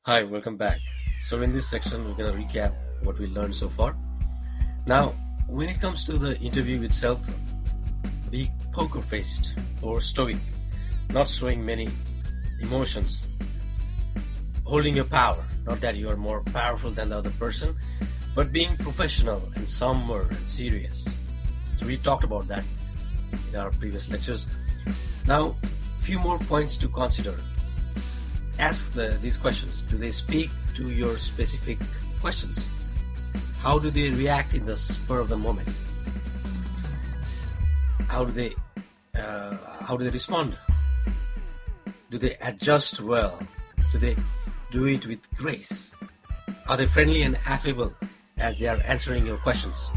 Hi, welcome back. So in this section, we're going to recap what we learned so far. Now, when it comes to the interview itself, be poker-faced or stoic, not showing many emotions, holding your power, not that you are more powerful than the other person, but being professional and somber and serious. So we talked about that in our previous lectures. Now, few more points to consider. Ask these questions. Do they speak to your specific questions? How do they react in the spur of the moment? How do they respond? Do they adjust well? Do they do it with grace? Are they friendly and affable as they are answering your questions?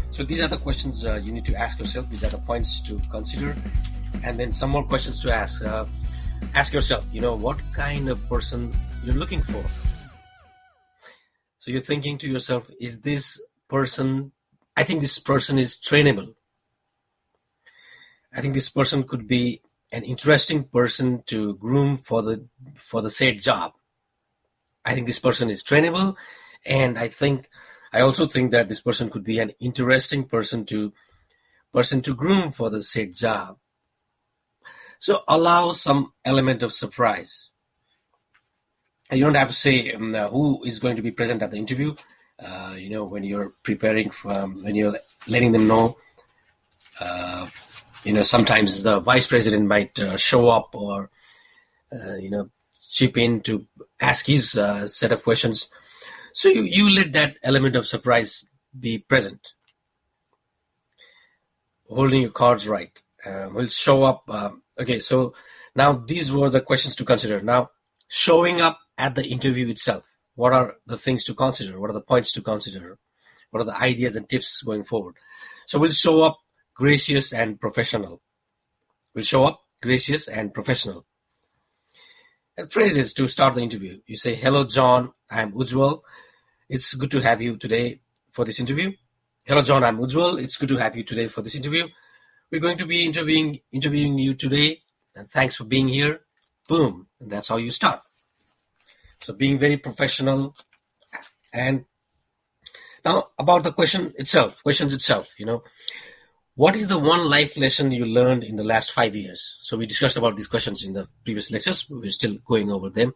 So these are the questions you need to ask yourself. These are the points to consider. And then some more questions to ask. Ask yourself, what kind of person you're looking for. So you're thinking to yourself, I think this person is trainable. I think this person could be an interesting person to groom for the said job. I think this person is trainable, and I also think that this person could be an interesting person to groom for the said job. So allow some element of surprise. You don't have to say who is going to be present at the interview. When you're preparing, when you're letting them know, sometimes the vice president might show up or, chip in to ask his set of questions. So you let that element of surprise be present. Holding your cards right. Will show up. Okay, so now these were the questions to consider. Now, showing up at the interview itself. What are the things to consider? What are the points to consider? What are the ideas and tips going forward? So we'll show up gracious and professional. We'll show up gracious and professional. And phrases to start the interview. You say, "Hello, John. I'm Ujjwal. It's good to have you today for this interview." "Hello, John. I'm Ujjwal. It's good to have you today for this interview. We're going to be interviewing you today, and thanks for being here." Boom. And that's how you start. So being very professional. And now about the questions itself, what is the one life lesson you learned in the last 5 years? So we discussed about these questions in the previous lectures. We're still going over them.